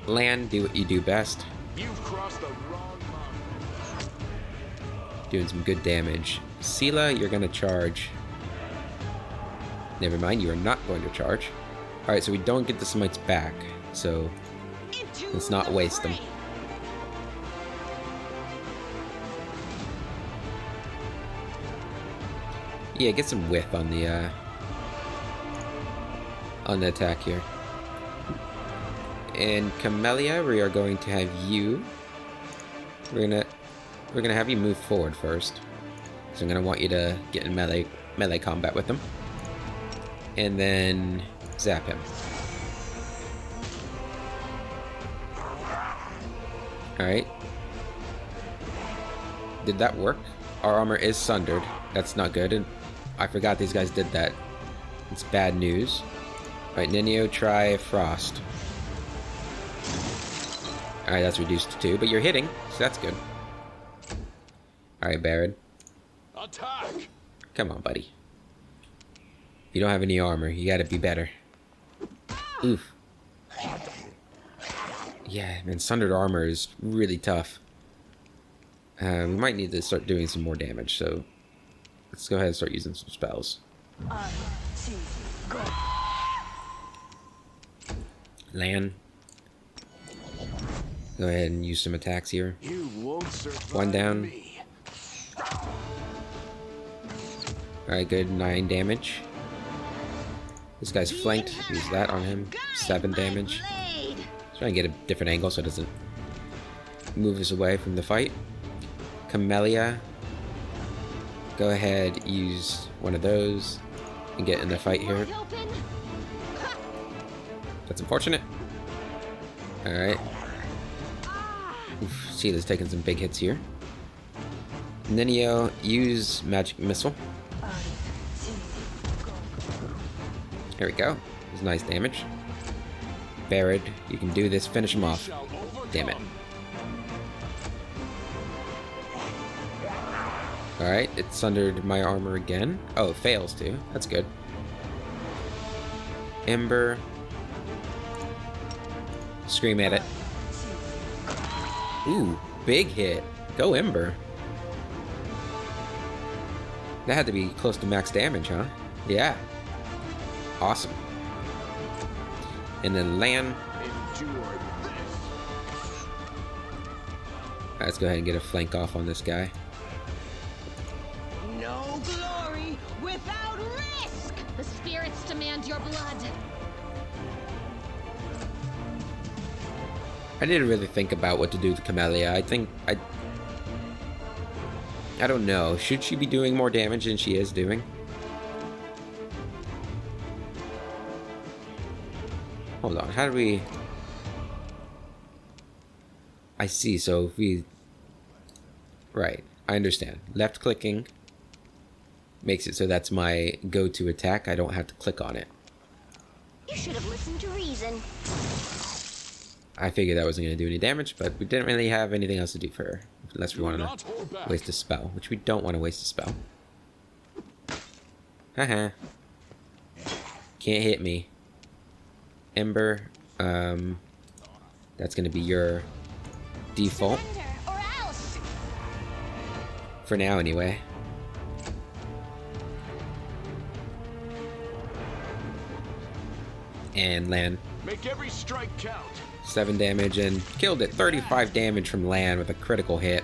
Land, do what you do best. You've crossed the wrong line. Doing some good damage. Sela, you're gonna charge. Never mind, you are not going to charge. Alright, so we don't get the smites back, so Into let's not the waste them. fray. Yeah, get some whiff on the attack here. And Camellia, we are going to have you. We're gonna have you move forward first. So I'm gonna want you to get in melee combat with him. And then zap him. Alright. Did that work? Our armor is sundered. That's not good. And I forgot these guys did that. It's bad news. Alright, Ninio, try Frost. Alright, that's reduced to 2, but you're hitting, so that's good. Alright, Barad. Attack! Come on, buddy. You don't have any armor. You gotta be better. Oof. Yeah, man, sundered armor is really tough. We might need to start doing some more damage, so let's go ahead and start using some spells. Lan. Go ahead and use some attacks here. You won't survive 1 down. me. Alright, good. 9 damage. This guy's flanked. Use that on him. 7 damage. Blade. Try and get a different angle so it doesn't move us away from the fight. Camellia. Go ahead, use one of those and get in the fight here. Wide open. Ha. That's unfortunate. Alright. Sheila's taking some big hits here. Ninio, use Magic Missile. There we go. It's nice damage. Barad, you can do this. Finish him off. Shall overcome. Damn it. Alright, it sundered my armor again. Oh, it fails too. That's good. Ember. Scream at it. Ooh, big hit. Go Ember. That had to be close to max damage, huh? Yeah. Awesome. And then Lan. Endure this. Let's go ahead and get a flank off on this guy. No glory without risk. The spirits demand your blood. I didn't really think about what to do with Camellia. I don't know. Should she be doing more damage than she is doing? Hold on. How do we... I see. So if we... Right. I understand. Left clicking makes it so that's my go-to attack. I don't have to click on it. You should have listened to reason. I figured that wasn't going to do any damage, but we didn't really have anything else to do for her. Unless we wanted Not to hold back. waste a spell, which we don't want to waste a spell. Haha. Can't hit me. Ember, that's going to be your default. Surrender or else. For now, anyway. And Lan. Make every strike count. 7 damage and killed it. 35 damage from Lan with a critical hit.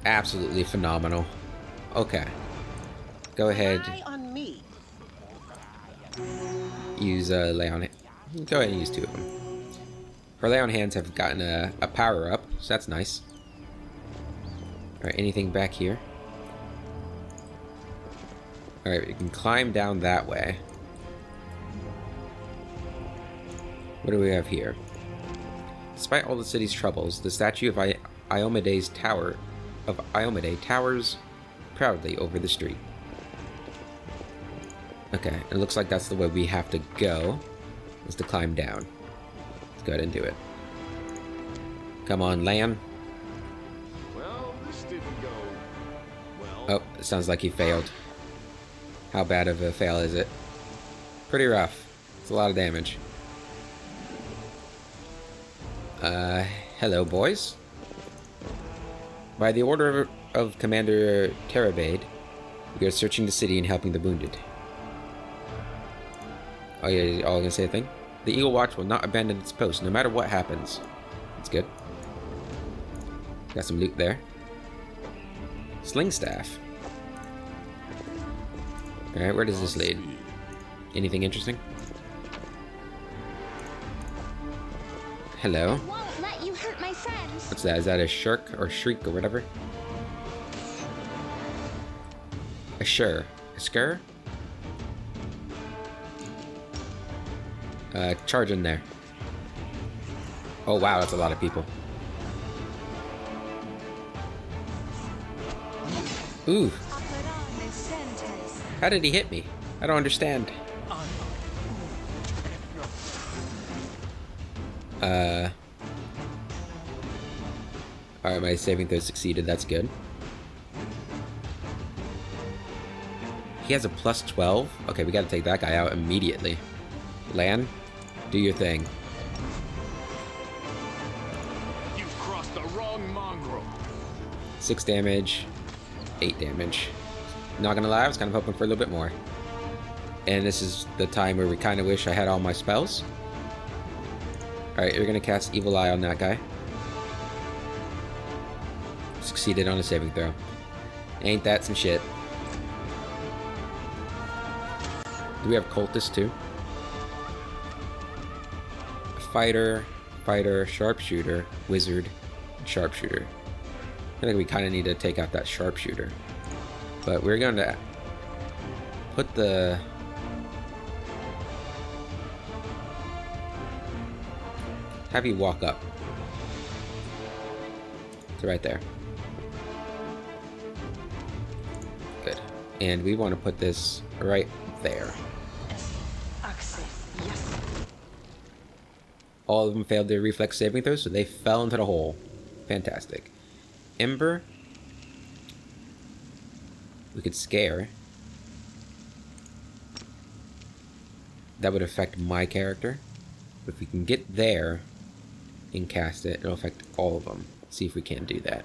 Absolutely phenomenal. Okay. Go ahead. Eye on me. Use Lay on... Go ahead and use 2 of them. Her Lay on Hands have gotten a power up, so that's nice. Alright, anything back here? Alright, we can climb down that way. What do we have here? Despite all the city's troubles, the statue of Iomede's tower towers proudly over the street. Okay, it looks like that's the way we have to go, is to climb down. Let's go ahead and do it. Come on, land. Well, this didn't go well. Oh, it sounds like he failed. How bad of a fail is it? Pretty rough. It's a lot of damage. Hello, boys. By the order of Commander Terabade, we are searching the city and helping the wounded. Oh yeah, all gonna say a thing? The Eagle Watch will not abandon its post, no matter what happens. That's good. Got some loot there. Sling staff. Alright, where does this lead? Anything interesting? Hello. Won't let you hurt my friends. What's that? Is that a shirk or shriek or whatever? A shur. A skir? Charge in there. Oh wow, that's a lot of people. Ooh. How did he hit me? I don't understand. Alright, my saving throw succeeded. That's good. He has a plus 12? Okay, we gotta take that guy out immediately. Lan, do your thing. You've crossed the wrong mongrel. 6 damage, 8 damage. Not gonna lie, I was kind of hoping for a little bit more. And this is the time where we kind of wish I had all my spells. Alright, you're gonna cast Evil Eye on that guy. Succeeded on a saving throw. Ain't that some shit? Do we have cultists too? Fighter, sharpshooter, wizard, sharpshooter. I think we kind of need to take out that sharpshooter. But we're going to put the... have you walk up. So right there. Good. And we want to put this right there. All of them failed their reflex saving throws, so they fell into the hole. Fantastic. Ember. We could scare. That would affect my character. But if we can get there and cast it, it'll affect all of them. See if we can do that.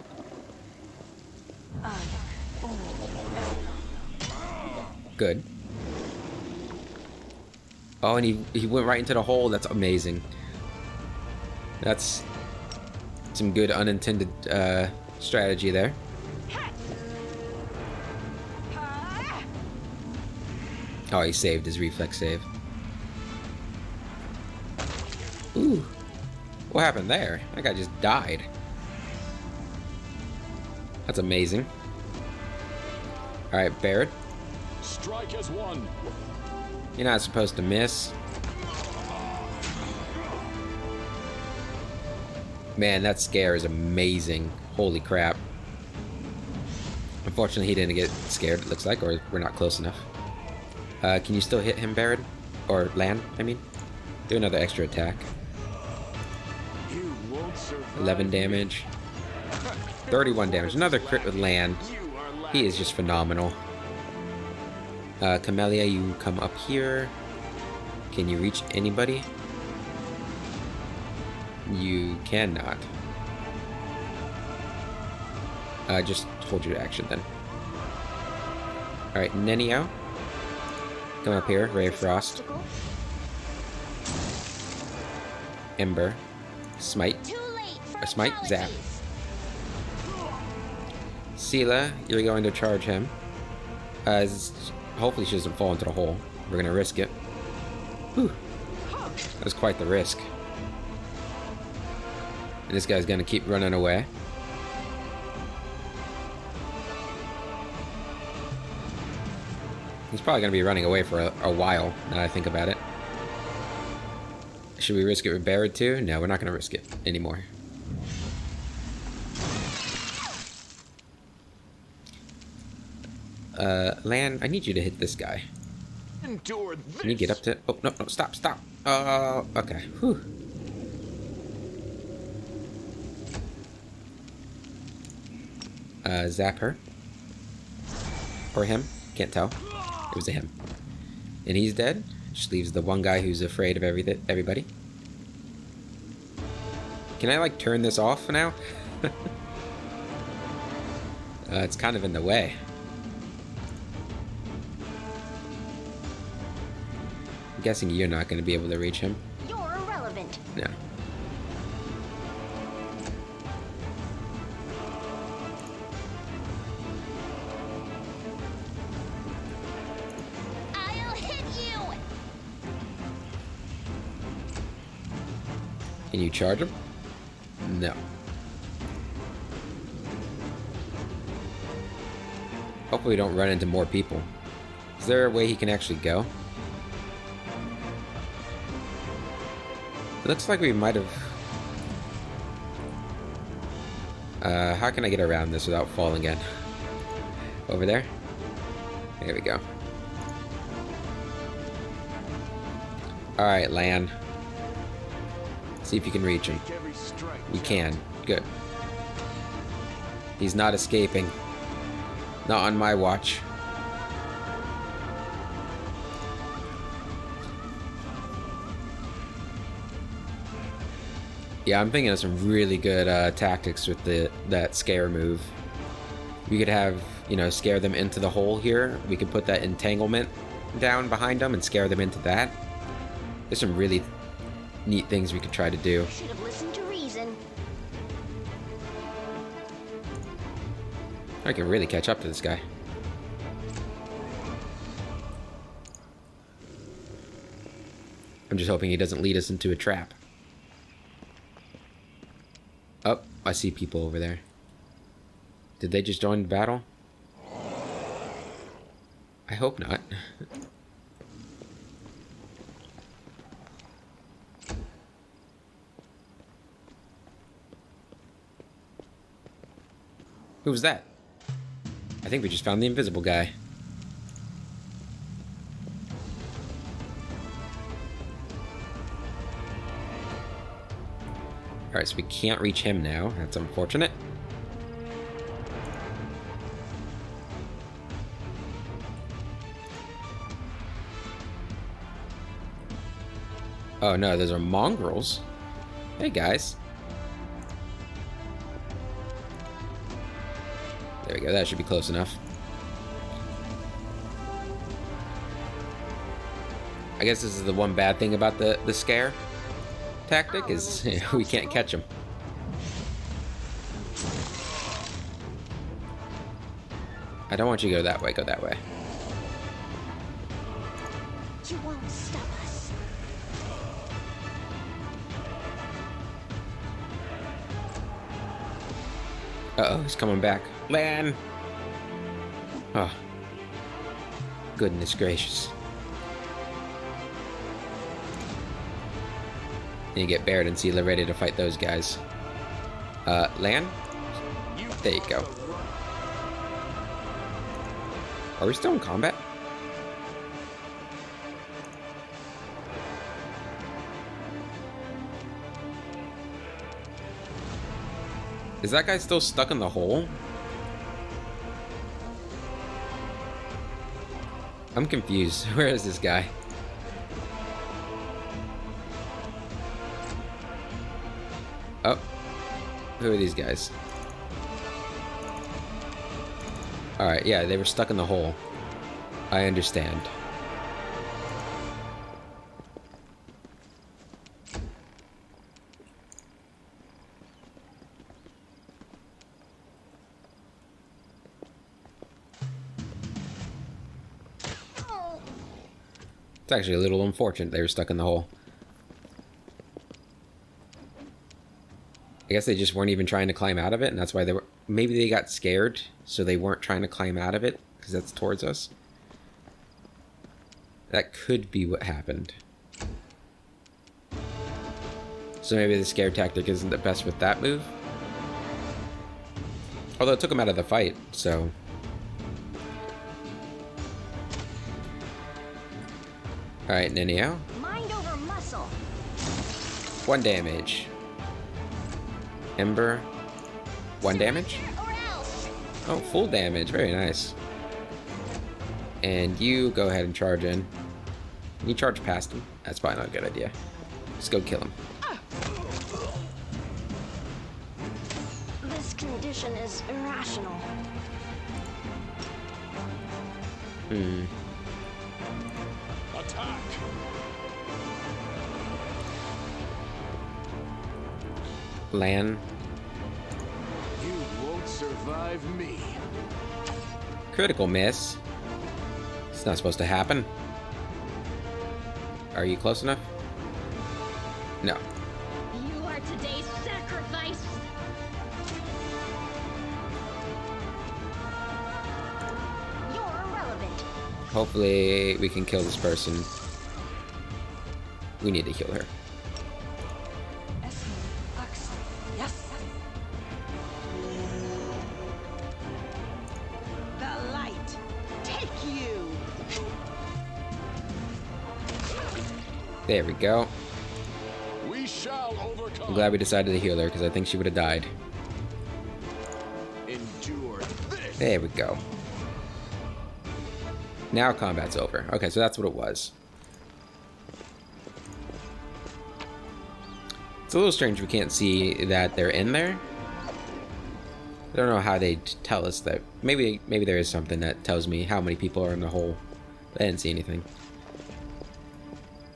Good. Oh, and he went right into the hole. That's amazing. That's some good unintended strategy there. Oh, he saved his reflex save. Ooh. What happened there? That guy just died. That's amazing. Alright, Barrett. Strike as one. You're not supposed to miss. Man, that scare is amazing. Holy crap. Unfortunately, he didn't get scared, it looks like, or we're not close enough. Can you still hit him, Barrett? Or Lan, I mean? Do another extra attack. You won't survive. 11 damage. 31 damage. Another crit with Lan. You are He is just phenomenal. Camellia, you come up here. Can you reach anybody? You cannot. Just hold your action then. Alright, Nenio. Come up here, Ray of Frost. Ember. Smite. Too late for Smite, zap. apologies. Sela, you're going to charge him. Hopefully she doesn't fall into the hole. We're gonna risk it. Whew. That was quite the risk. And this guy's gonna keep running away. He's probably gonna be running away for a while, now that I think about it. Should we risk it with Barrett too? No, we're not gonna risk it anymore. Lan, I need you to hit this guy. endure this. Can you get up to... Oh, no, stop. Okay. Whew. zap her. Or him. Can't tell. It was a him. And he's dead. Just leaves the one guy who's afraid of everybody. Can I, like, turn this off now? It's kind of in the way. I'm guessing you're not going to be able to reach him. You're irrelevant. No. I'll hit you. Can you charge him? No. Hopefully we don't run into more people. Is there a way he can actually go? It looks like we might have... how can I get around this without falling again? Over there? There we go. Alright, Lan. See if you can reach him. Take every strike. You can. Good. He's not escaping. Not on my watch. Yeah, I'm thinking of some really good tactics with that scare move. We could have, you know, scare them into the hole here. We could put that entanglement down behind them and scare them into that. There's some really neat things we could try to do. Should have listened to reason. I can really catch up to this guy. I'm just hoping he doesn't lead us into a trap. Oh, I see people over there. Did they just join the battle? I hope not. Who was that? I think we just found the invisible guy. Alright, so we can't reach him now. That's unfortunate. Oh no, those are mongrels. Hey guys. There we go, that should be close enough. I guess this is the one bad thing about the scare tactic is we can't catch them. I don't want you to go that way, go that way. You won't stop us. Uh-oh, he's coming back. Lan! Oh. Goodness gracious. And you get Barrett and Sela ready to fight those guys. Lan? There you go. Are we still in combat? Is that guy still stuck in the hole? I'm confused. Where is this guy? Oh. Who are these guys? Alright, yeah, they were stuck in the hole. I understand. It's actually a little unfortunate they were stuck in the hole. I guess they just weren't even trying to climb out of it, and that's why they were... Maybe they got scared, so they weren't trying to climb out of it, because that's towards us. That could be what happened. So maybe the scare tactic isn't the best with that move. Although it took him out of the fight, so... Alright, Ninio. Mind over muscle. 1 damage. Ember. 1 damage? Or else. Oh, full damage. Very nice. And you go ahead and charge in. You charge past him. That's probably not a good idea. Just go kill him. This condition is irrational. Attack! Lan. You won't survive me. Critical miss. It's not supposed to happen. Are you close enough? No. You are today's sacrifice. You're irrelevant. Hopefully we can kill this person. We need to heal her. The light. Take you. There we go. We shall overcome. I'm glad we decided to heal her because I think she would have died. Endure this. There we go. Now combat's over. Okay, so that's what it was. It's a little strange we can't see that they're in there. I don't know how they tell us that. Maybe there is something that tells me how many people are in the hole. I didn't see anything.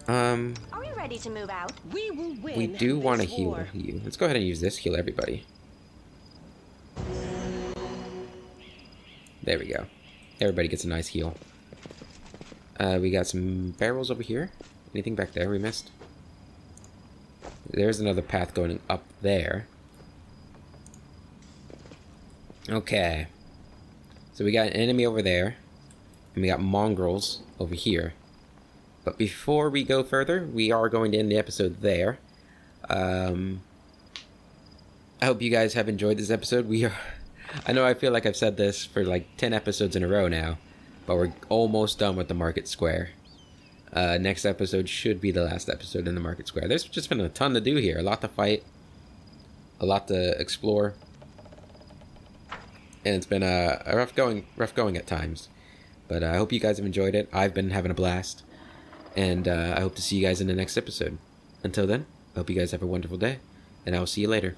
Are we ready to move out? We will win. We do want to this heal war. you. Let's go ahead and use this. Heal everybody. There we go. Everybody gets a nice heal. We got some barrels over here. Anything back there we missed? There's another path going up there. Okay. So we got an enemy over there. And we got mongrels over here. But before we go further, we are going to end the episode there. I hope you guys have enjoyed this episode. I know I feel like I've said this for like 10 episodes in a row now. But we're almost done with the Market Square. Next episode should be the last episode in the Market Square. There's just been a ton to do here. A lot to fight. A lot to explore. And it's been a rough going at times. But I hope you guys have enjoyed it. I've been having a blast. And I hope to see you guys in the next episode. Until then, I hope you guys have a wonderful day. And I will see you later.